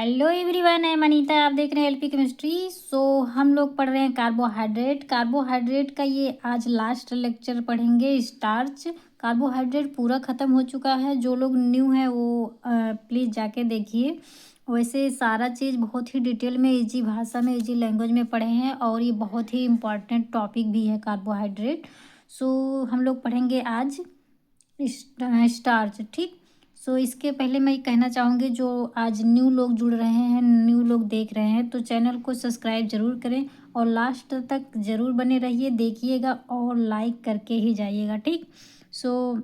Hello everyone, मैं मनीता। आप देख रहे हैं एलपी केमिस्ट्री। हम लोग पढ़ रहे हैं कार्बोहाइड्रेट का ये आज लास्ट लेक्चर पढ़ेंगे। स्टार्च कार्बोहाइड्रेट पूरा ख़त्म हो चुका है। जो लोग न्यू है वो प्लीज़ जाके देखिए। वैसे सारा चीज़ बहुत ही डिटेल में इजी भाषा में इजी लैंग्वेज में पढ़े हैं और ये बहुत ही इम्पॉर्टेंट टॉपिक भी है कार्बोहाइड्रेट। हम लोग पढ़ेंगे आज स्टार्च। ठीक। इसके पहले मैं कहना चाहूँगी, जो आज न्यू लोग जुड़ रहे हैं, न्यू लोग देख रहे हैं, तो चैनल को सब्सक्राइब ज़रूर करें और लास्ट तक ज़रूर बने रहिए, देखिएगा और लाइक करके ही जाइएगा। ठीक। सो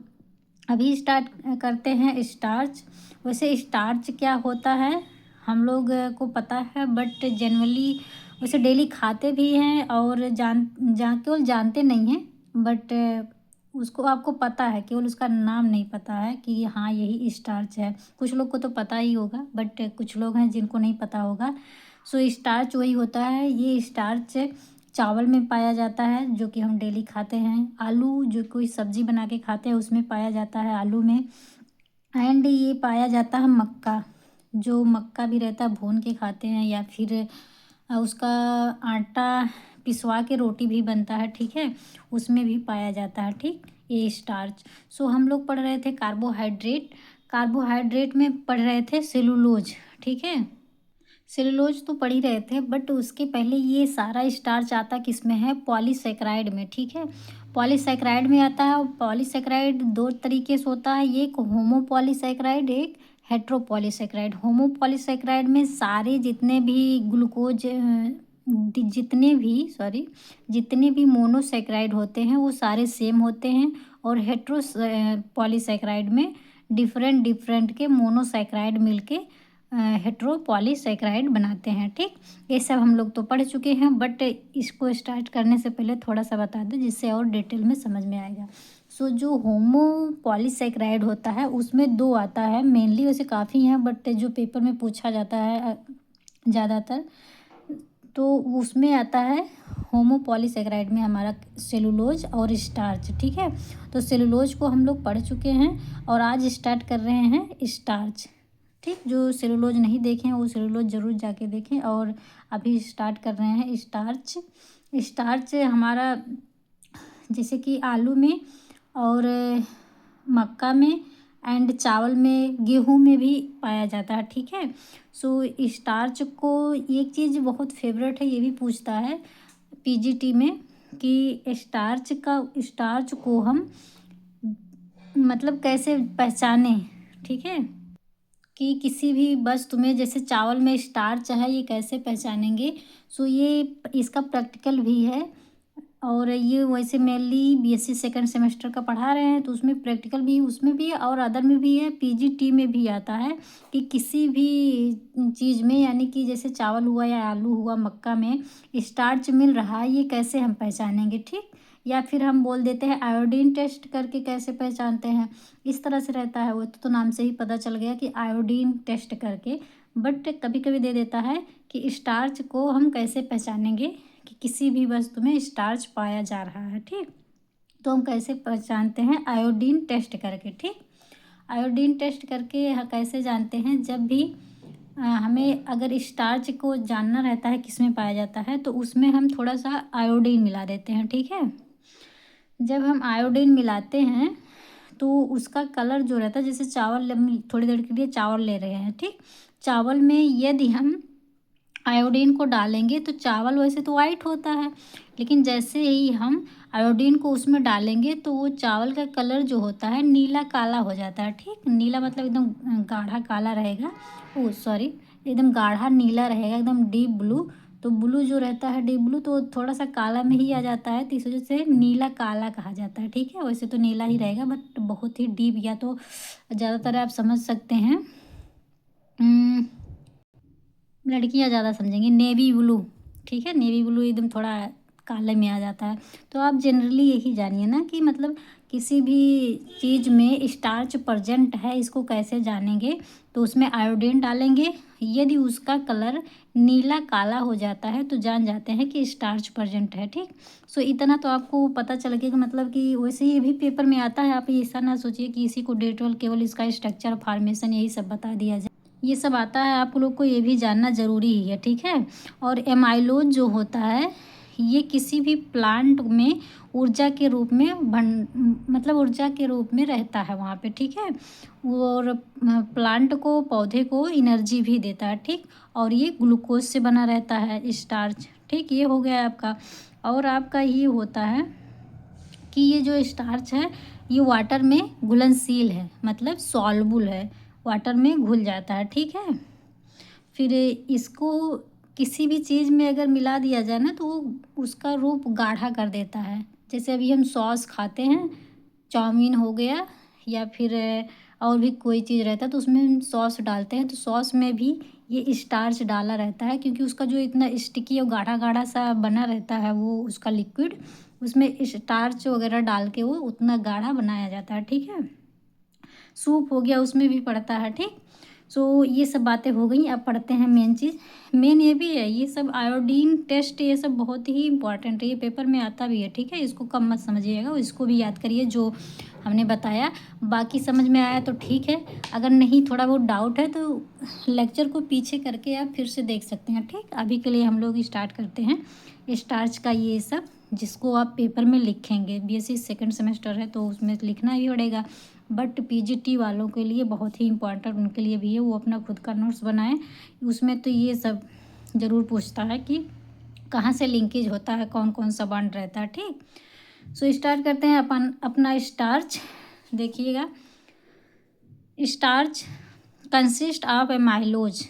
अभी स्टार्ट करते हैं स्टार्च। वैसे स्टार्च क्या होता है हम लोग को पता है, बट जनरली वैसे डेली खाते भी हैं और केवल जानते नहीं हैं, बट उसको आपको पता है, केवल उसका नाम नहीं पता है कि हाँ यही स्टार्च है। कुछ लोग को तो पता ही होगा, बट कुछ लोग हैं जिनको नहीं पता होगा। स्टार्च वही होता है। ये स्टार्च चावल में पाया जाता है, जो कि हम डेली खाते हैं। आलू, जो कोई सब्जी बना के खाते हैं, उसमें पाया जाता है, आलू में। एंड ये पाया जाता है मक्का, जो मक्का भी रहता है, भून के खाते हैं, या फिर उसका आटा पिसवा के रोटी भी बनता है। ठीक है, उसमें भी पाया जाता है। ठीक, ये स्टार्च। हम लोग पढ़ रहे थे कार्बोहाइड्रेट में पढ़ रहे थे सेलुलोज। ठीक है, सेलुलोज तो पढ़ ही रहे थे, बट उसके पहले ये सारा स्टार्च आता किस में है? पॉलीसेकेराइड में। ठीक है, पॉलीसेकेराइड में आता है। और पॉलीसेकेराइड दो तरीके से होता है, एक होमोपॉलीसेकेराइड, एक हेट्रोपॉलीसेकेराइड। होमोपॉलीसेकेराइड में सारे जितने भी ग्लूकोज जितने भी मोनोसेकेराइड होते हैं वो सारे सेम होते हैं। और पॉलीसेकेराइड में डिफरेंट डिफरेंट के मोनोसेकेराइड मिलके हेट्रोपॉलीसेकेराइड बनाते हैं। ठीक, ये सब हम लोग तो पढ़ चुके हैं, बट इसको स्टार्ट करने से पहले थोड़ा सा बता दें जिससे और डिटेल में समझ में आएगा। जो होमोपॉलीसेकेराइड होता है उसमें दो आता है मेनली, वैसे काफ़ी हैं, बट जो पेपर में पूछा जाता है ज़्यादातर, तो उसमें आता है होमोपॉलीसेकेराइड में हमारा सेलुलोज और स्टार्च। ठीक है, तो सेलुलोज को हम लोग पढ़ चुके हैं और आज स्टार्ट कर रहे हैं स्टार्च। ठीक, जो सेलुलोज नहीं देखे हैं वो सेलुलोज ज़रूर जाके देखें। और अभी स्टार्ट कर रहे हैं स्टार्च हमारा जैसे कि आलू में और मक्का में एंड चावल में, गेहूं में भी पाया जाता है। ठीक है, स्टार्च को एक चीज़ बहुत फेवरेट है, ये भी पूछता है पीजीटी में कि स्टार्च को हम मतलब कैसे पहचाने। ठीक है, कि किसी भी वस्तु में जैसे चावल में स्टार्च है, ये कैसे पहचानेंगे। ये इसका प्रैक्टिकल भी है और ये वैसे मेनली बीएससी सेकंड सेमेस्टर का पढ़ा रहे हैं, तो उसमें प्रैक्टिकल भी उसमें भी है और अदर में भी है, पीजीटी में भी आता है कि किसी भी चीज़ में, यानी कि जैसे चावल हुआ या आलू हुआ, मक्का में स्टार्च मिल रहा है, ये कैसे हम पहचानेंगे। ठीक, या फिर हम बोल देते हैं आयोडीन टेस्ट करके कैसे पहचानते हैं, इस तरह से रहता है। वो तो नाम से ही पता चल गया कि आयोडीन टेस्ट करके, बट कभी कभी दे देता है कि स्टार्च को हम कैसे पहचानेंगे कि किसी भी वस्तु में स्टार्च पाया जा रहा है। ठीक, तो हम कैसे पहचानते हैं? आयोडीन टेस्ट करके। ठीक, आयोडीन टेस्ट करके कैसे जानते हैं? जब भी हमें अगर स्टार्च को जानना रहता है किस में पाया जाता है, तो उसमें हम थोड़ा सा आयोडीन मिला देते हैं। ठीक है, जब हम आयोडीन मिलाते हैं तो उसका कलर जो रहता है, जैसे चावल थोड़ी देर के लिए चावल ले रहे हैं। ठीक, चावल में यदि हम आयोडीन को डालेंगे तो चावल वैसे तो वाइट होता है, लेकिन जैसे ही हम आयोडीन को उसमें डालेंगे तो वो चावल का कलर जो होता है नीला काला हो जाता है। ठीक, नीला मतलब एकदम गाढ़ा काला रहेगा, एकदम गाढ़ा नीला रहेगा, एकदम डीप ब्लू। तो ब्लू जो रहता है, डीप ब्लू, तो थोड़ा सा काला में ही आ जाता है, तो इस वजह से नीला काला कहा जाता है। ठीक है, वैसे तो नीला ही रहेगा, बट बहुत ही डीप, या तो ज़्यादातर आप समझ सकते हैं, लड़कियां ज़्यादा समझेंगी, नेवी ब्लू। ठीक है, नेवी ब्लू एकदम थोड़ा काले में आ जाता है। तो आप जनरली यही जानिए ना कि मतलब किसी भी चीज़ में स्टार्च प्रेजेंट है, इसको कैसे जानेंगे? तो उसमें आयोडीन डालेंगे, यदि उसका कलर नीला काला हो जाता है तो जान जाते हैं कि स्टार्च प्रेजेंट है। ठीक, इतना तो आपको पता चल गया कि मतलब कि वैसे ये भी पेपर में आता है। आप ऐसा ना सोचिए कि इसी को केवल इसका स्ट्रक्चर, फॉर्मेशन यही सब बता दिया जाए। ये सब आता है, आप लोग को ये भी जानना ज़रूरी ही है, ठीक है। और एमाइलोज जो होता है ये किसी भी प्लांट में ऊर्जा के रूप में मतलब ऊर्जा के रूप में रहता है वहाँ पे, ठीक है। और प्लांट को, पौधे को एनर्जी भी देता है, ठीक। और ये ग्लूकोज से बना रहता है, स्टार्च, ठीक। ये हो गया आपका। और आपका ये होता है कि ये जो स्टार्च है ये वाटर में घुलनशील है, मतलब सॉल्युबल है, वाटर में घुल जाता है, ठीक है। फिर इसको किसी भी चीज़ में अगर मिला दिया जाए ना तो वो उसका रूप गाढ़ा कर देता है। जैसे अभी हम सॉस खाते हैं, चाउमीन हो गया या फिर और भी कोई चीज़ रहता है तो उसमें हम सॉस डालते हैं, तो सॉस में भी ये स्टार्च डाला रहता है, क्योंकि उसका जो इतना स्टिकी और गाढ़ा गाढ़ा सा बना रहता है वो उसका लिक्विड, उसमें स्टार्च वगैरह डाल के वो उतना गाढ़ा बनाया जाता है, ठीक है। सूप हो गया उसमें भी पड़ता है, ठीक। सो ये सब बातें हो गई। अब पढ़ते हैं मेन चीज़। मेन ये भी है, ये सब आयोडीन टेस्ट ये सब बहुत ही इंपॉर्टेंट है, ये पेपर में आता भी है, ठीक है। इसको कम मत समझिएगा, इसको भी याद करिए जो हमने बताया। बाकी समझ में आया तो ठीक है, अगर नहीं थोड़ा बहुत डाउट है तो लेक्चर को पीछे करके आप फिर से देख सकते हैं, ठीक। अभी के लिए हम लोग स्टार्ट करते हैं स्टार्च का ये सब, जिसको आप पेपर में लिखेंगे। बीएससी सेकंड सेमेस्टर है तो उसमें लिखना ही पड़ेगा, बट पीजीटी वालों के लिए बहुत ही इम्पोर्टेंट उनके लिए भी है, वो अपना खुद का नोट्स बनाएं। उसमें तो ये सब ज़रूर पूछता है कि कहाँ से लिंकेज होता है, कौन कौन सा बॉन्ड रहता है, ठीक। सो स्टार्ट करते हैं अपना स्टार्च। देखिएगा, स्टार्च कंसिस्ट ऑफ एमाइलोज।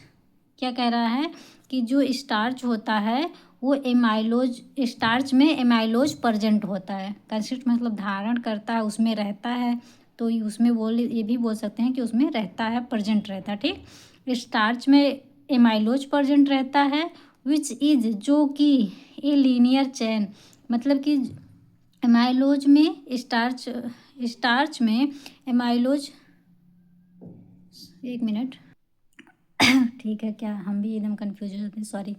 क्या कह रहा है कि जो स्टार्च होता है वो एमाइलोज, स्टार्च में एमाइलोज प्रेजेंट होता है। कंसिस्ट मतलब धारण करता है, उसमें रहता है, तो उसमें ये भी बोल सकते हैं कि उसमें रहता है, प्रेजेंट रहता है, ठीक। स्टार्च में एमाइलोज प्रेजेंट रहता है, विच इज, जो कि ए लीनियर चेन, मतलब कि एमाइलोज में स्टार्च में एमाइलोज, एक मिनट ठीक है, क्या हम भी एकदम कंफ्यूज हो जाते हैं, सॉरी।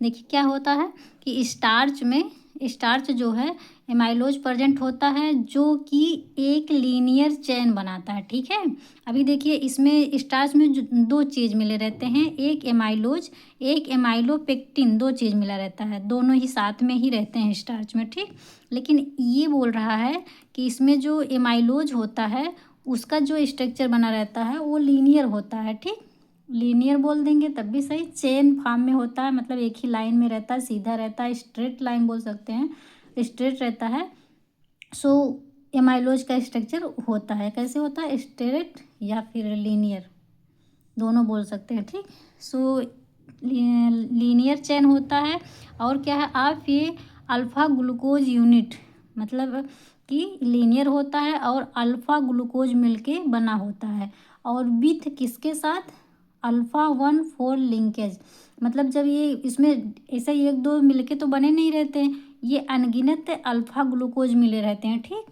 देखिए क्या होता है कि स्टार्च जो है एमाइलोज प्रेजेंट होता है, जो कि एक लीनियर चेन बनाता है, ठीक है। अभी देखिए इसमें स्टार्च में दो चीज़ मिले रहते हैं, एक एमाइलोज, एक एमाइलोपेक्टिन, दो चीज़ मिला रहता है, दोनों ही साथ में ही रहते हैं स्टार्च में, ठीक। लेकिन ये बोल रहा है कि इसमें जो एमाइलोज होता है उसका जो स्ट्रक्चर बना रहता है वो लीनियर होता है, ठीक। लीनियर बोल देंगे तब भी सही, चेन फॉर्म में होता है, मतलब एक ही लाइन में रहता है, सीधा रहता है, स्ट्रेट लाइन बोल सकते हैं, स्ट्रेट रहता है। सो एमाइलोज का स्ट्रक्चर होता है, कैसे होता है, स्ट्रेट या फिर लीनियर, दोनों बोल सकते हैं, ठीक। सो लीनियर चेन होता है। और क्या है आप, ये अल्फ़ा ग्लूकोज यूनिट, मतलब कि लीनियर होता है और अल्फ़ा ग्लूकोज मिलके बना होता है, और विथ किसके साथ, अल्फ़ा 1,4 लिंकेज, मतलब जब ये इसमें ऐसा एक दो मिलके तो बने नहीं रहते हैं, ये अनगिनत अल्फ़ा ग्लूकोज मिले रहते हैं, ठीक,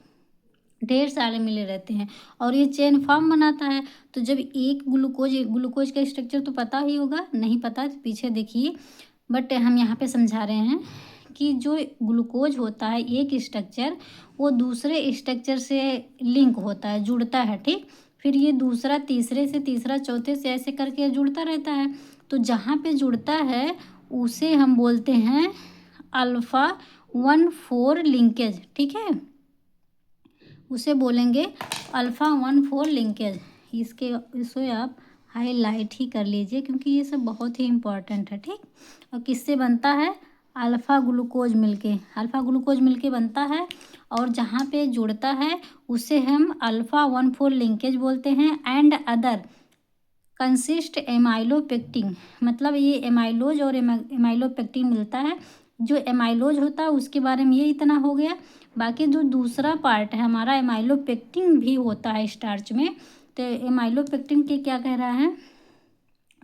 ढेर सारे मिले रहते हैं, और ये चेन फॉर्म बनाता है। तो जब एक ग्लूकोज का स्ट्रक्चर तो पता ही होगा, नहीं पता तो पीछे देखिए, बट हम यहाँ पे समझा रहे हैं कि जो ग्लूकोज होता है एक स्ट्रक्चर, वो दूसरे स्ट्रक्चर से लिंक होता है, जुड़ता है, ठीक। फिर ये दूसरा तीसरे से, तीसरा चौथे से, ऐसे करके जुड़ता रहता है। तो जहाँ पे जुड़ता है उसे हम बोलते हैं अल्फ़ा 1,4 लिंकेज, ठीक है, उसे बोलेंगे अल्फ़ा 1,4 लिंकेज। इसे आप हाईलाइट ही कर लीजिए क्योंकि ये सब बहुत ही इम्पोर्टेंट है, ठीक। और किससे बनता है, अल्फ़ा ग्लूकोज मिलके बनता है, और जहाँ पे जुड़ता है उसे हम अल्फ़ा 1,4 लिंकेज बोलते हैं। एंड अदर कंसिस्ट एमाइलोपेक्टिन, मतलब ये एमाइलोज और एमाइलोपेक्टिन मिलता है। जो एमाइलोज होता है उसके बारे में ये इतना हो गया, बाकी जो दूसरा पार्ट है हमारा, एमाइलोपेक्टिन भी होता है स्टार्च में। तो एमाइलोपेक्टिन के क्या कह रहा है,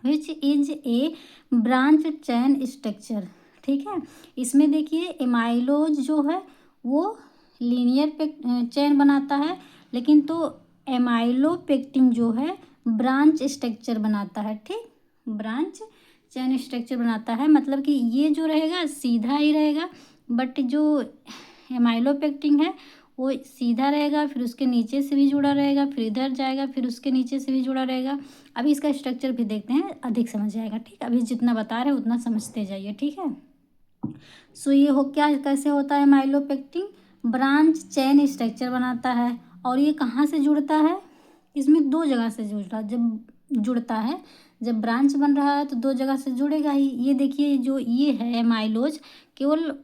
which is a branch chain structure, ठीक है। इसमें देखिए एमाइलोज जो है वो लीनियर चैन बनाता है, लेकिन तो एमाइलोपेक्टिन जो है ब्रांच स्ट्रक्चर बनाता है, ठीक, ब्रांच चैन स्ट्रक्चर बनाता है, मतलब कि ये जो रहेगा सीधा ही रहेगा, बट जो एमाइलोपेक्टिन है वो सीधा रहेगा, फिर उसके नीचे से भी जुड़ा रहेगा, फिर इधर जाएगा, फिर उसके नीचे से भी जुड़ा रहेगा। अभी इसका स्ट्रक्चर भी देखते हैं, अधिक समझ आएगा। ठीक, अभी जितना बता रहे हैं उतना समझते जाइए। ठीक है, सो ये हो क्या कैसे होता है माइलोपेक्टिन? ब्रांच चेन स्ट्रक्चर बनाता है। और ये कहाँ से जुड़ता है? इसमें दो जगह से जुड़ता है। जब ब्रांच बन रहा है तो दो जगह से जुड़ेगा ही। ये देखिए, जो ये है एमाइलोज, केवल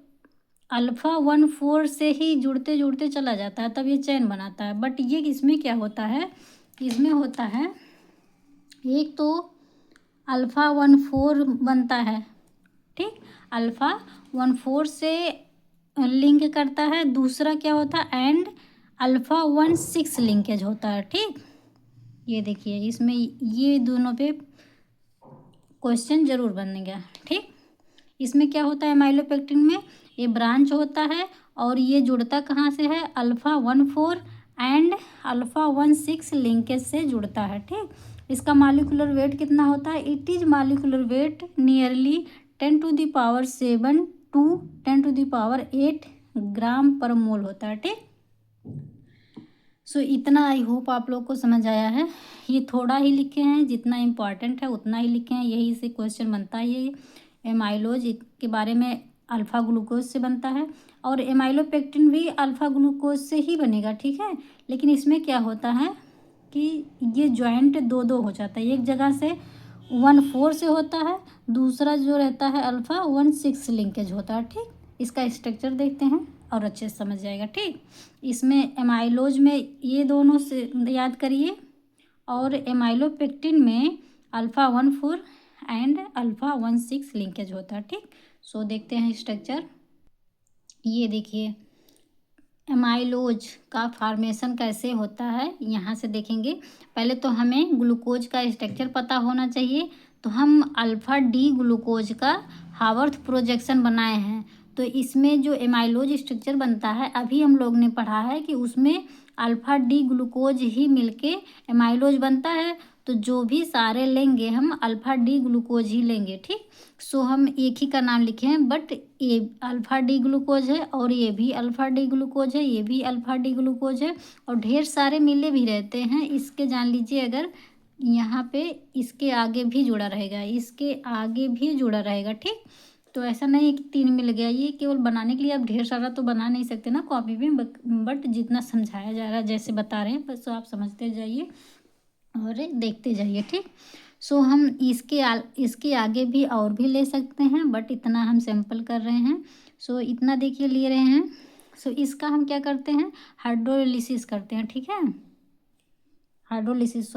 अल्फ़ा 1,4 से ही जुड़ते जुड़ते चला जाता है, तब ये चेन बनाता है। बट ये इसमें क्या होता है? इसमें होता है, एक तो अल्फ़ा 1,4 बनता है। ठीक, अल्फ़ा 1,4 से लिंक करता है। दूसरा क्या होता है? एंड अल्फ़ा 1,6 लिंकेज होता है। ठीक, ये देखिए, इसमें ये दोनों पे क्वेश्चन जरूर बनेगा। ठीक, इसमें क्या होता है माइलोपेक्टिन में? ये ब्रांच होता है और ये जुड़ता कहाँ से है? अल्फ़ा 1,4 एंड अल्फ़ा 1,6 लिंकेज से जुड़ता है। ठीक, इसका मॉलिक्यूलर वेट कितना होता है? It is molecular weight nearly 10⁻7 to 10⁻8 gram per mole होता है। ठीक, सो इतना आई होप आप लोग को समझ आया है। ये थोड़ा ही लिखे हैं, जितना इम्पॉर्टेंट है उतना ही लिखे हैं, यही से क्वेश्चन बनता है। ये एमाइलोज के बारे में अल्फ़ा ग्लूकोज से बनता है, और एमाइलोपेक्टिन भी अल्फ़ा ग्लूकोज से ही बनेगा। ठीक है, लेकिन इसमें क्या होता है कि ये जॉइंट दो दो हो जाता है। एक जगह से 1,4 से होता है, दूसरा जो रहता है अल्फ़ा 1,6 लिंकेज होता है। ठीक, इसका स्ट्रक्चर देखते हैं और अच्छे से समझ जाएगा। ठीक, इसमें एमाइलोज में ये दोनों से याद करिए, और एमाइलोपेक्टिन में अल्फ़ा 1,4 एंड अल्फ़ा 1,6 लिंकेज होता है। ठीक, सो देखते हैं स्ट्रक्चर। ये देखिए, एमाइलोज का फॉर्मेशन कैसे होता है यहाँ से देखेंगे। पहले तो हमें ग्लूकोज का स्ट्रक्चर पता होना चाहिए। तो हम अल्फ़ा डी ग्लूकोज का हावर्थ प्रोजेक्शन बनाए हैं। तो इसमें जो एमाइलोज स्ट्रक्चर बनता है, अभी हम लोग ने पढ़ा है कि उसमें अल्फ़ा डी ग्लूकोज ही मिलके एमाइलोज बनता है। तो जो भी सारे लेंगे हम अल्फ़ा डी ग्लूकोज ही लेंगे। ठीक, सो हम एक ही का नाम लिखे हैं, बट ये अल्फ़ा डी ग्लूकोज है और ये भी अल्फ़ा डी ग्लूकोज है, ये भी अल्फ़ा डी ग्लूकोज है, और ढेर सारे मिले भी रहते हैं। इसके जान लीजिए, अगर यहाँ पे इसके आगे भी जुड़ा रहेगा, इसके आगे भी जुड़ा रहेगा। ठीक, तो ऐसा नहीं है कि 3 मिल गया। ये केवल बनाने के लिए, आप ढेर सारा तो बना नहीं सकते ना कॉपी में, बट जितना समझाया जा रहा है, जैसे बता रहे हैं, बस आप समझते जाइए और देखते जाइए। ठीक, सो हम इसके आगे भी और भी ले सकते हैं, बट इतना हम सैंपल कर रहे हैं। सो इतना देखिए ले रहे हैं। सो इसका हम क्या करते हैं? हाइड्रोलिसिस करते हैं। ठीक है, हाइड्रोलिसिस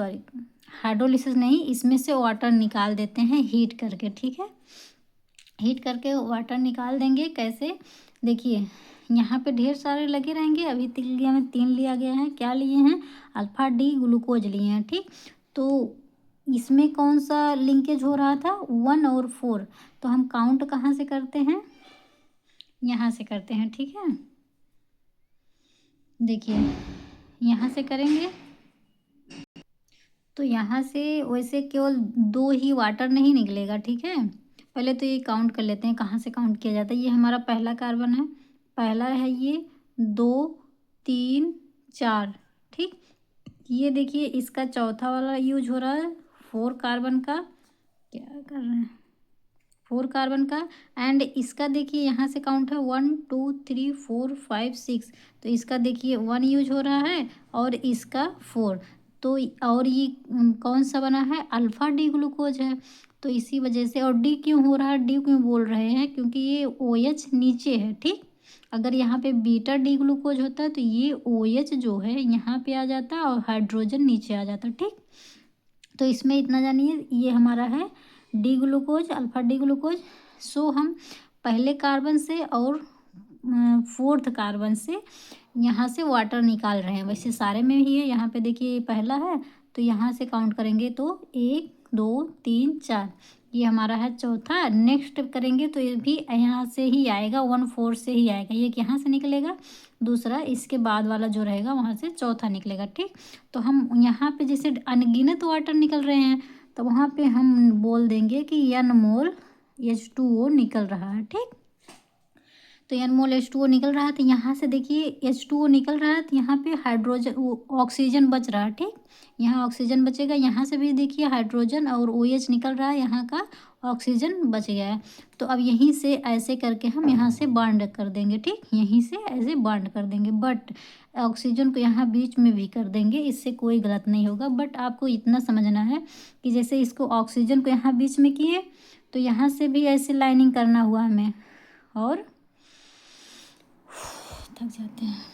नहीं, इसमें से वाटर निकाल देते हैं हीट करके। ठीक है, हीट करके वाटर निकाल देंगे। कैसे? देखिए, यहाँ पे ढेर सारे लगे रहेंगे। अभी तिल्लिया में 3 लिया गया है। क्या लिए हैं? अल्फ़ा डी ग्लूकोज लिए हैं। ठीक, तो इसमें कौन सा लिंकेज हो रहा था? 1 और 4। तो हम काउंट कहाँ से करते हैं? यहाँ से करते हैं। ठीक है, देखिए, यहाँ से करेंगे तो यहाँ से वैसे केवल 2 ही वाटर नहीं निकलेगा। ठीक है, पहले तो ये काउंट कर लेते हैं, कहाँ से काउंट किया जाता है। ये हमारा पहला कार्बन है, पहला है ये, 2 3 4। ठीक, ये देखिए, इसका चौथा वाला यूज हो रहा है 4 कार्बन का। क्या कर रहे हैं? 4 कार्बन का। एंड इसका देखिए, यहाँ से काउंट है 1 2 3 4 5 6। तो इसका देखिए 1 यूज हो रहा है और इसका 4। तो और ये कौन सा बना है? अल्फ़ा डी ग्लूकोज है। तो इसी वजह से, और डी क्यों हो रहा है? डी क्यों बोल रहे हैं? क्योंकि ये OH नीचे है। ठीक, अगर यहाँ पे बीटा डी ग्लूकोज होता है तो ये OH जो है यहाँ पे आ जाता और हाइड्रोजन नीचे आ जाता। ठीक, तो इसमें इतना जानिए, ये हमारा है D glucose, alpha D glucose. So हम पहले कार्बन से और 4th कार्बन से यहाँ से वाटर निकाल रहे हैं। वैसे सारे में ही है। यहाँ पे देखिए, ये पहला है, तो यहाँ से काउंट करेंगे तो 1 2 3 4। ये हमारा है चौथा। नेक्स्ट करेंगे तो ये भी यहाँ से ही आएगा, 1,4 से ही आएगा। ये यहाँ से निकलेगा, दूसरा इसके बाद वाला जो रहेगा वहाँ से चौथा निकलेगा। ठीक, तो हम यहाँ पे जैसे अनगिनत वाटर निकल रहे हैं, तो वहाँ पे हम बोल देंगे कि N मोल H2O निकल रहा है। ठीक, तो n मोल H2O निकल रहा है, तो यहाँ से देखिए H2O निकल रहा है, तो यहाँ पे हाइड्रोजन ऑक्सीजन बच रहा है। ठीक, यहाँ ऑक्सीजन बचेगा, यहाँ से भी देखिए हाइड्रोजन और OH निकल रहा है, यहाँ का ऑक्सीजन बच गया है। तो अब यहीं से ऐसे करके हम यहाँ से बॉन्ड कर देंगे। ठीक, यहीं से ऐसे बॉन्ड कर देंगे, बट ऑक्सीजन को यहाँ बीच में भी कर देंगे, इससे कोई गलत नहीं होगा। बट आपको इतना समझना है कि जैसे इसको ऑक्सीजन को यहाँ बीच में किए, तो यहाँ से भी ऐसे लाइनिंग करना हुआ हमें, और थक जाते हैं,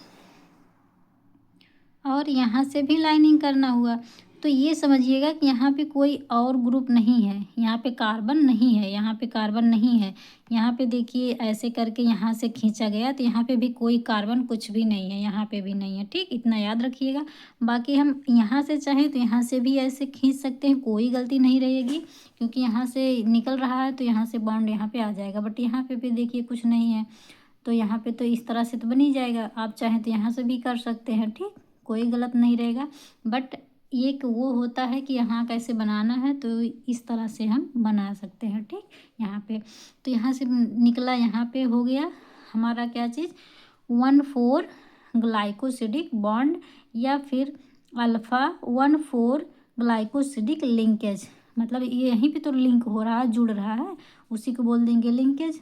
और यहाँ से भी लाइनिंग करना हुआ। तो ये समझिएगा कि यहाँ पे कोई और ग्रुप नहीं है, यहाँ पे कार्बन नहीं है, यहाँ पे कार्बन नहीं है। यहाँ पे देखिए ऐसे करके यहाँ से खींचा गया, तो यहाँ पे भी कोई कार्बन कुछ भी नहीं है, यहाँ पे भी नहीं है। ठीक, इतना याद रखिएगा। बाकी हम यहाँ से चाहें तो यहाँ से भी ऐसे खींच सकते हैं, कोई गलती नहीं रहेगी, क्योंकि यहाँ से निकल रहा है तो यहाँ से बॉन्ड यहाँ पे आ जाएगा। बट यहाँ पे भी देखिए कुछ नहीं है, तो यहाँ पे तो इस तरह से तो बन ही जाएगा। आप चाहें तो यहाँ से भी कर सकते हैं। ठीक, कोई गलत नहीं रहेगा। बट एक वो होता है कि यहाँ कैसे बनाना है, तो इस तरह से हम बना सकते हैं। ठीक, यहाँ पे तो यहाँ से निकला, यहाँ पे हो गया हमारा क्या चीज़, 1,4 ग्लाइकोसिडिक बॉन्ड, या फिर अल्फ़ा 1,4 ग्लाइकोसिडिक लिंकेज। मतलब ये यहीं पे तो लिंक हो रहा है, जुड़ रहा है, उसी को बोल देंगे लिंकेज।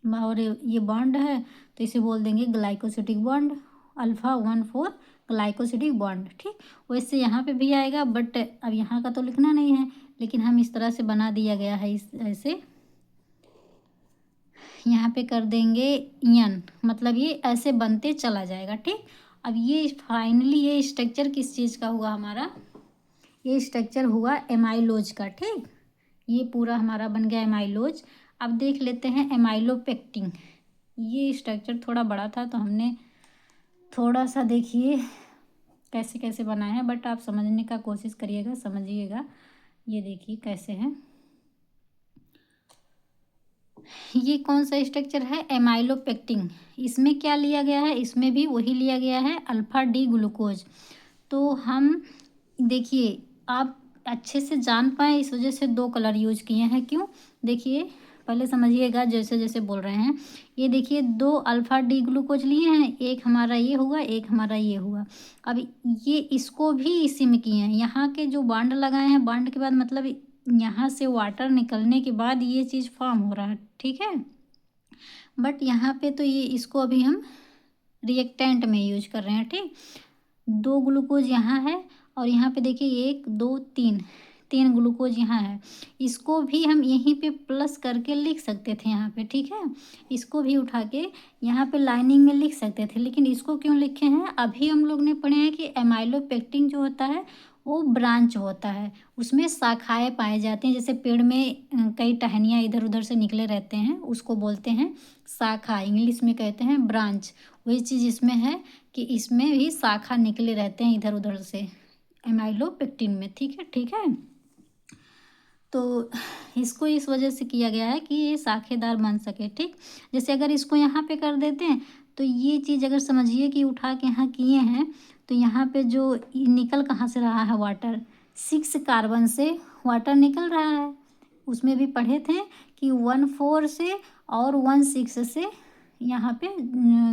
और ये बॉन्ड है तो इसे बोल देंगे glycosidic bond, alpha 1,4 glycosidic bond. ठीक, वैसे यहाँ पे भी आएगा, बट अब यहाँ का तो लिखना नहीं है, लेकिन हम इस तरह से बना दिया गया है, इस ऐसे यहाँ पे कर देंगे n, मतलब ये ऐसे बनते चला जाएगा। ठीक, अब ये फाइनली ये स्ट्रक्चर किस चीज़ का हुआ हमारा, ये स्ट्रक्चर हुआ एमाइलोज का। ठीक, ये पूरा हमारा बन गया एमाइलोज। अब देख लेते हैं एमाइलोपेक्टिन। ये स्ट्रक्चर थोड़ा बड़ा था, तो हमने थोड़ा सा देखिए कैसे कैसे बनाए हैं, बट आप समझने का कोशिश करिएगा, समझिएगा। ये देखिए कैसे है, ये कौन सा स्ट्रक्चर है, एमाइलोपेक्टिन। इसमें क्या लिया गया है, इसमें भी वही लिया गया है, अल्फ़ा डी ग्लूकोज। तो हम देखिए आप अच्छे से जान पाए, इस वजह से 2 कलर यूज किए हैं। क्यों, देखिए पहले समझिएगा जैसे जैसे बोल रहे हैं। ये देखिए 2 अल्फ़ा डी ग्लूकोज लिए हैं, एक हमारा ये हुआ, एक हमारा ये हुआ। अब ये इसको भी इसी में किए हैं, यहाँ के जो बॉन्ड लगाए हैं, बॉन्ड के बाद मतलब यहाँ से वाटर निकलने के बाद ये चीज़ फॉर्म हो रहा है। ठीक है, बट यहाँ पे तो ये इसको अभी हम रिएक्टेंट में यूज कर रहे हैं। ठीक, 2 ग्लूकोज यहाँ है, और यहाँ पे देखिए 1 2 3 ग्लूकोज यहाँ है। इसको भी हम यहीं पे प्लस करके लिख सकते थे यहाँ पे। ठीक है, इसको भी उठा के यहाँ पे लाइनिंग में लिख सकते थे, लेकिन इसको क्यों लिखे हैं, अभी हम लोग ने पढ़े हैं कि एमाइलोपेक्टिन जो होता है वो ब्रांच होता है, उसमें शाखाएँ पाए जाते हैं। जैसे पेड़ में कई टहनियाँ इधर उधर से निकले रहते हैं, उसको बोलते हैं शाखा, इंग्लिश में कहते हैं ब्रांच। वही चीज़ इसमें है कि इसमें भी शाखा निकले रहते हैं इधर उधर से एमाइलोपेक्टिन में। ठीक है, ठीक है। तो इसको इस वजह से किया गया है कि ये शाखेदार बन सके। ठीक, जैसे अगर इसको यहाँ पे कर देते हैं, तो ये चीज़ अगर समझिए कि उठा के यहाँ किए हैं, तो यहाँ पे जो निकल कहाँ से रहा है, वाटर, 6 कार्बन से वाटर निकल रहा है। उसमें भी पढ़े थे कि 1,4 से और 1,6 से यहाँ पे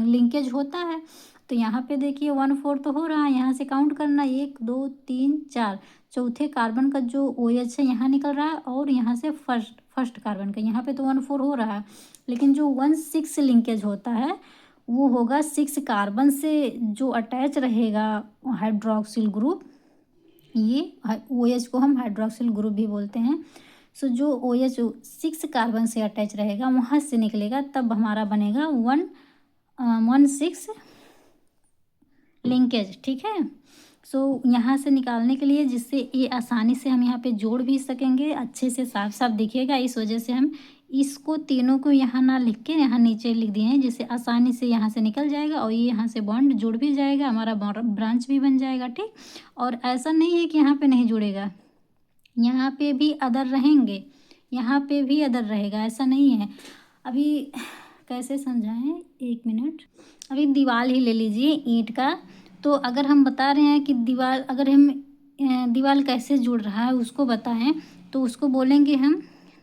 लिंकेज होता है। तो यहाँ पे देखिए 1,4 तो हो रहा है, यहाँ से काउंट करना, 1 2 3 4, चौथे कार्बन का जो OH है यहाँ निकल रहा है, और यहाँ से फर्स्ट कार्बन का, यहाँ पे तो 1,4 हो रहा है। लेकिन जो 1,6 लिंकेज होता है वो होगा 6 कार्बन से जो अटैच रहेगा हाइड्रोक्सिल ग्रुप, ये OH को हम हाइड्रोक्सिल ग्रुप भी बोलते हैं। सो जो OH 6 कार्बन से अटैच रहेगा वहाँ से निकलेगा, तब हमारा बनेगा 1,6 लिंकेज। ठीक है, सो यहाँ से निकालने के लिए, जिससे ये आसानी से हम यहाँ पे जोड़ भी सकेंगे, अच्छे से साफ साफ दिखेगा, इस वजह से हम इसको तीनों को यहाँ ना लिख के यहाँ नीचे लिख दिए हैं, जिससे आसानी से यहाँ से निकल जाएगा, और ये यहाँ से बॉन्ड जुड़ भी जाएगा, हमारा ब्रांच भी बन जाएगा। ठीक, और ऐसा नहीं है कि यहाँ पे नहीं जुड़ेगा, यहाँ पे भी अदर रहेंगे, यहाँ पे भी अदर रहेगा, ऐसा नहीं है। अभी कैसे समझाएं, 1 मिनट। अभी दीवार ही ले लीजिए ईंट का, तो अगर हम बता रहे हैं कि दीवार, अगर हम दीवार कैसे जुड़ रहा है उसको बताएं, तो उसको बोलेंगे हम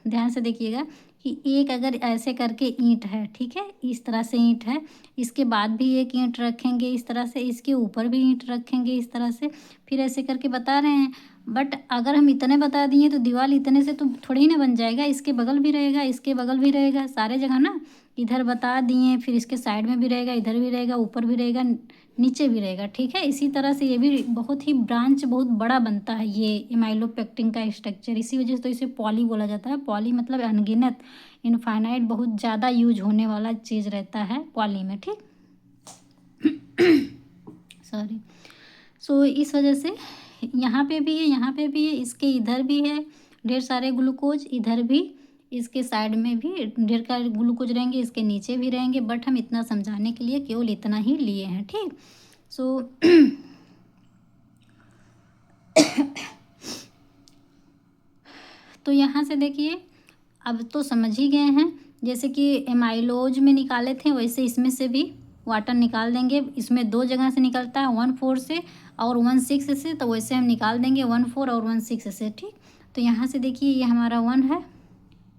ध्यान से देखिएगा कि एक अगर ऐसे करके ईंट है, ठीक है, इस तरह से ईंट है, इसके बाद भी एक ईंट रखेंगे इस तरह से, इसके ऊपर भी ईंट रखेंगे इस तरह से, फिर ऐसे करके बता रहे हैं। बट अगर हम इतने बता दिए तो दीवार इतने से तो थोड़ी ना बन जाएगा, इसके बगल भी रहेगा, इसके बगल भी रहेगा, सारे जगह ना। इधर बता दिए, फिर इसके साइड में भी रहेगा, इधर भी रहेगा, ऊपर भी रहेगा, नीचे भी रहेगा, ठीक है। इसी तरह से ये भी बहुत ही ब्रांच बहुत बड़ा बनता है ये एमाइलोपेक्टिन का स्ट्रक्चर। इसी वजह से तो इसे पॉली बोला जाता है। पॉली मतलब अनगिनत, इनफाइनाइट, बहुत ज़्यादा यूज होने वाला चीज़ रहता है पॉली में, ठीक। सॉरी। सो इस वजह से यहाँ पे भी है, यहाँ पे भी है, इसके इधर भी है ढेर सारे ग्लूकोज, इधर भी, इसके साइड में भी ढेर सारे ग्लूकोज रहेंगे, इसके नीचे भी रहेंगे। बट हम इतना समझाने के लिए केवल इतना ही लिए हैं, ठीक। सो तो यहाँ से देखिए, अब तो समझ ही गए हैं। जैसे कि एमाइलोज में निकाले थे, वैसे इसमें से भी वाटर निकाल देंगे। इसमें दो जगह से निकलता है, 1,4 से और 1,6 से, तो वैसे हम निकाल देंगे 1,4 और 1,6 से, ठीक। तो यहाँ से देखिए, ये हमारा 1 है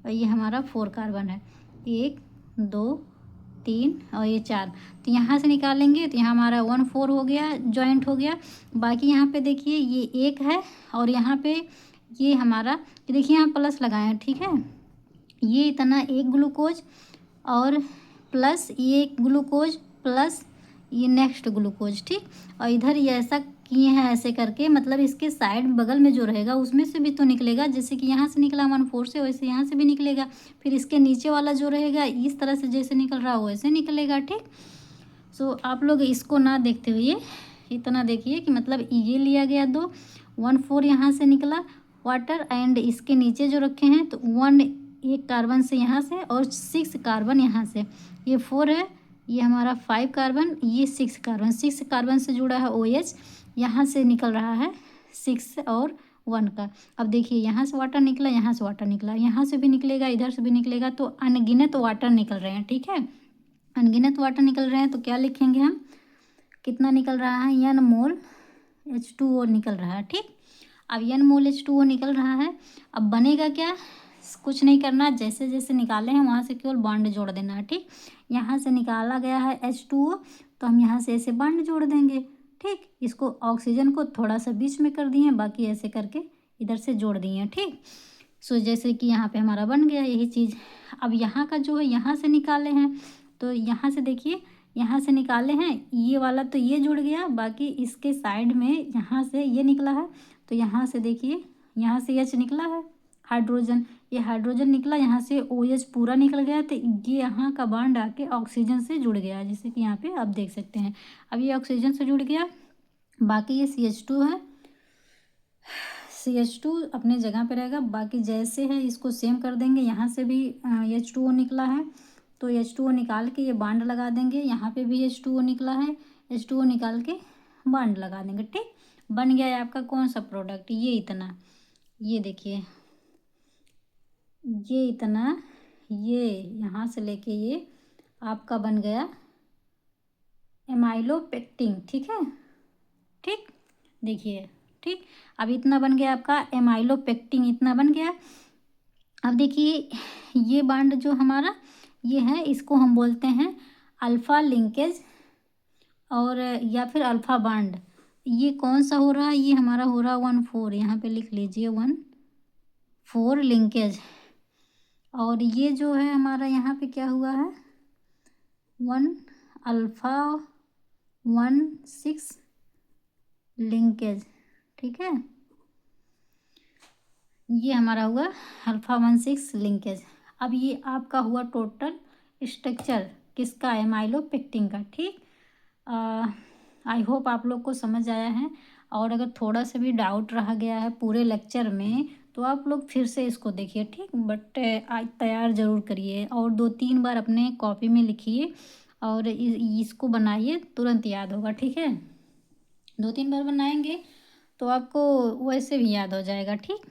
और ये हमारा 4 कार्बन है, 1 2 3 और ये 4। तो यहाँ से निकालेंगे तो यहाँ हमारा 1,4 हो गया, जॉइंट हो गया। बाकी यहाँ पे देखिए ये 1 है और यहाँ पे ये हमारा, ये देखिए यहाँ प्लस लगाए हैं, ठीक है। ये इतना एक ग्लूकोज और प्लस ये ग्लूकोज प्लस ये नेक्स्ट ग्लूकोज, ठीक। और इधर ये ऐसा किए हैं ऐसे करके, मतलब इसके साइड बगल में जो रहेगा उसमें से भी तो निकलेगा। जैसे कि यहाँ से निकला 1,4 से, वैसे यहाँ से भी निकलेगा। फिर इसके नीचे वाला जो रहेगा इस तरह से जैसे निकल रहा है वैसे निकलेगा, ठीक। सो आप लोग इसको ना देखते हुए इतना देखिए कि मतलब ये लिया गया 2, 1,4 यहाँ से निकला वाटर, एंड इसके नीचे जो रखे हैं तो 1 कार्बन से यहाँ से और 6 कार्बन यहाँ से, ये 4 है, ये हमारा 5 कार्बन, ये 6 कार्बन, 6 कार्बन से जुड़ा है OH, यहाँ से निकल रहा है 6 और 1 का। अब देखिए यहाँ से वाटर निकला, यहाँ से वाटर निकला, यहाँ से भी निकलेगा, इधर से भी निकलेगा, तो अनगिनत वाटर निकल रहे हैं, ठीक है। अनगिनत वाटर निकल रहे हैं तो क्या लिखेंगे हम, कितना निकल रहा है, N मोल H2O निकल रहा है, ठीक। अब N मोल H2O निकल रहा है। अब बनेगा क्या, कुछ नहीं करना, जैसे जैसे निकाले हैं वहाँ से केवल बॉन्ड जोड़ देना है, ठीक। यहाँ से निकाला गया है H2O, तो हम यहाँ से ऐसे बॉन्ड जोड़ देंगे, ठीक। इसको ऑक्सीजन को थोड़ा सा बीच में कर दिए, बाकी ऐसे करके इधर से जोड़ दिए, ठीक। सो जैसे कि यहाँ पे हमारा बन गया यही चीज़। अब यहाँ का जो है यहाँ से निकाले हैं, तो यहाँ से देखिए, यहाँ से निकाले हैं, ये वाला तो ये जुड़ गया, बाकी इसके साइड में यहाँ से ये निकला है, तो यहाँ से देखिए, यहाँ से H निकला है, हाइड्रोजन, ये हाइड्रोजन निकला, यहाँ से OH पूरा निकल गया, तो ये यहाँ का बॉन्ड आके ऑक्सीजन से जुड़ गया, जैसे कि यहाँ पे आप देख सकते हैं। अब ये ऑक्सीजन से जुड़ गया, बाकी ये CH2 है, CH2 अपने जगह पे रहेगा, बाकी जैसे है इसको सेम कर देंगे। यहाँ से भी H2O निकला है, तो H2O निकाल के ये बॉन्ड लगा देंगे, यहाँ पे भी H2O निकला है, H2O निकाल के बॉन्ड लगा देंगे, ठीक। बन गया है आपका कौन सा प्रोडक्ट, ये इतना, ये देखिए, ये इतना, ये यहाँ से लेके ये आपका बन गया एमाइलोपेक्टिन, ठीक है, ठीक। देखिए, ठीक। अब इतना बन गया आपका एमाइलोपेक्टिन, इतना बन गया। अब देखिए ये बॉन्ड जो हमारा ये है, इसको हम बोलते हैं अल्फ़ा लिंकेज और या फिर अल्फ़ा बॉन्ड। ये कौन सा हो रहा है, ये हमारा हो रहा है 1,4, यहाँ पे लिख लीजिए 1,4 लिंकेज। और ये जो है हमारा यहाँ पे क्या हुआ है, 1 अल्फ़ा 1,6 लिंकेज, ठीक है। ये हमारा हुआ अल्फ़ा 1,6 लिंकेज। अब ये आपका हुआ टोटल स्ट्रक्चर किसका, एमाइलोपेक्टिन का, ठीक। आई होप आप लोग को समझ आया है, और अगर थोड़ा सा भी डाउट रह गया है पूरे लेक्चर में तो आप लोग फिर से इसको देखिए, ठीक। बट आज तैयार ज़रूर करिए और 2-3 बार अपने कॉपी में लिखिए और इसको बनाइए, तुरंत याद होगा, ठीक है। 2-3 बार बनाएंगे तो आपको वैसे भी याद हो जाएगा, ठीक।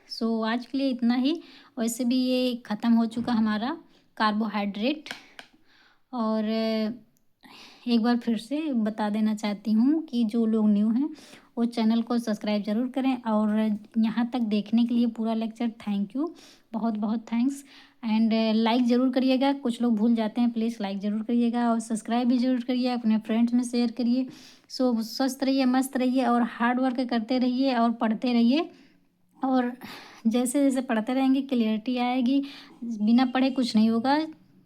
सो आज के लिए इतना ही। वैसे भी ये ख़त्म हो चुका हमारा कार्बोहाइड्रेट। और एक बार फिर से बता देना चाहती हूँ कि जो लोग न्यू हैं वो चैनल को सब्सक्राइब ज़रूर करें। और यहाँ तक देखने के लिए पूरा लेक्चर थैंक यू, बहुत बहुत थैंक्स। एंड लाइक ज़रूर करिएगा, कुछ लोग भूल जाते हैं, प्लीज़ लाइक ज़रूर करिएगा और सब्सक्राइब भी ज़रूर करिए, अपने फ्रेंड्स में शेयर करिए। सो स्वस्थ रहिए, मस्त रहिए और हार्ड वर्क करते रहिए और पढ़ते रहिए। और जैसे जैसे पढ़ते रहेंगे क्लियरिटी आएगी, बिना पढ़े कुछ नहीं होगा।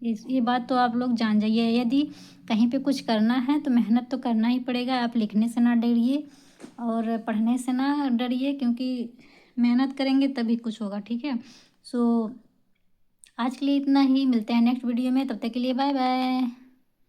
ये बात तो आप लोग जान जाइए। यदि कहीं पे कुछ करना है तो मेहनत तो करना ही पड़ेगा। आप लिखने से ना डरिए और पढ़ने से ना डरिए, क्योंकि मेहनत करेंगे तभी कुछ होगा, ठीक है। सो आज के लिए इतना ही, मिलते हैं नेक्स्ट वीडियो में, तब तक के लिए बाय बाय।